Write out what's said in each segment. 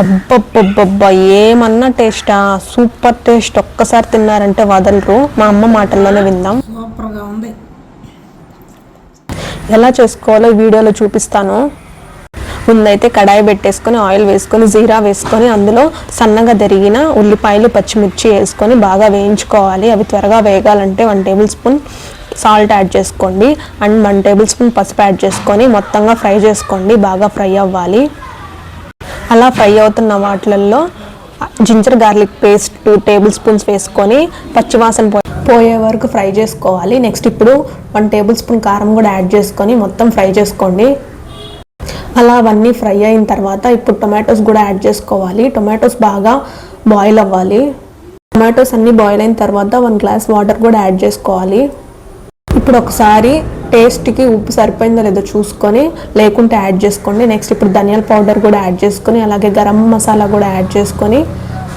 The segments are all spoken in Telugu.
అబ్బబ్బబ్బబ్బా ఏమన్నా టేస్టా, సూపర్ టేస్ట్. ఒక్కసారి తిన్నారంటే వదలరు. మా అమ్మ మాటల్లోనే విందాం. సూపర్గా ఉంది. ఎలా చేసుకోవాలో వీడియోలో చూపిస్తాను. ముందైతే కడాయి పెట్టేసుకొని ఆయిల్ వేసుకొని జీరా వేసుకొని అందులో సన్నగా తరిగిన ఉల్లిపాయలు పచ్చిమిర్చి వేసుకొని బాగా వేయించుకోవాలి. అవి త్వరగా వేగాలంటే 1 టేబుల్ స్పూన్ సాల్ట్ యాడ్ చేసుకోండి అండ్ 1 టేబుల్ స్పూన్ పసుపు యాడ్ చేసుకొని మొత్తంగా ఫ్రై చేసుకోండి. బాగా ఫ్రై అవ్వాలి. అలా ఫ్రై అవుతున్న వాటిల్లో ginger garlic paste 2 tablespoons వేసుకొని పచ్చివాసన పోయే వరకు ఫ్రై చేసుకోవాలి. నెక్స్ట్ ఇప్పుడు 1 టేబుల్ స్పూన్ కారం కూడా యాడ్ చేసుకొని మొత్తం ఫ్రై చేసుకోండి. అలా అవన్నీ ఫ్రై అయిన తర్వాత ఇప్పుడు టొమాటోస్ కూడా యాడ్ చేసుకోవాలి. టొమాటోస్ బాగా బాయిల్ అవ్వాలి. టొమాటోస్ అన్నీ బాయిల్ అయిన తర్వాత 1 గ్లాస్ వాటర్ కూడా యాడ్ చేసుకోవాలి. ఇప్పుడు ఒకసారి టేస్ట్కి ఉప్పు సరిపోయిందో లేదో చూసుకొని లేకుంటే యాడ్ చేసుకోండి. నెక్స్ట్ ఇప్పుడు ధనియాల పౌడర్ కూడా యాడ్ చేసుకొని అలాగే గరం మసాలా కూడా యాడ్ చేసుకొని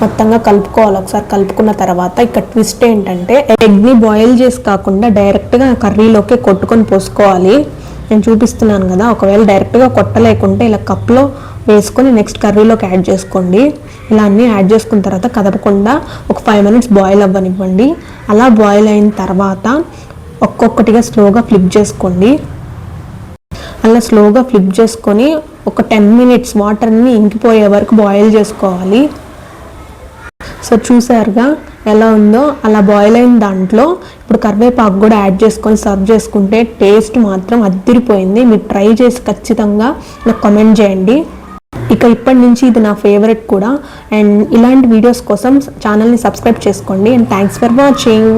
మొత్తంగా కలుపుకోవాలి. ఒకసారి కలుపుకున్న తర్వాత ఇక్కడ ట్విస్ట్ ఏంటంటే ఎగ్ని బాయిల్ చేసి కాకుండా డైరెక్ట్గా కర్రీలోకి కొట్టుకొని పోసుకోవాలి. నేను చూపిస్తున్నాను కదా, ఒకవేళ డైరెక్ట్గా కొట్టలేకుంటే ఇలా కప్లో వేసుకొని నెక్స్ట్ కర్రీలోకి యాడ్ చేసుకోండి. ఇలా అన్నీ యాడ్ చేసుకున్న తర్వాత కదపకుండా ఒక 5 మినిట్స్ బాయిల్ అవ్వనివ్వండి. అలా బాయిల్ అయిన తర్వాత ఒక్కొక్కటిగా స్లోగా ఫ్లిప్ చేసుకోండి. అలా స్లోగా ఫ్లిప్ చేసుకొని ఒక 10 మినిట్స్ వాటర్ని ఇంకిపోయే వరకు బాయిల్ చేసుకోవాలి. సో చూసారుగా ఎలా ఉందో. అలా బాయిల్ అయిన దాంట్లో ఇప్పుడు కరివేపాకు కూడా యాడ్ చేసుకొని సర్వ్ చేసుకుంటే టేస్ట్ మాత్రం అదిరిపోయింది. మీరు ట్రై చేసి ఖచ్చితంగా నాకు కామెంట్ చేయండి. ఇక ఇప్పటి నుంచి ఇది నా ఫేవరెట్ కూడా. అండ్ ఇలాంటి వీడియోస్ కోసం ఛానల్ని సబ్స్క్రైబ్ చేసుకోండి. And thanks for watching.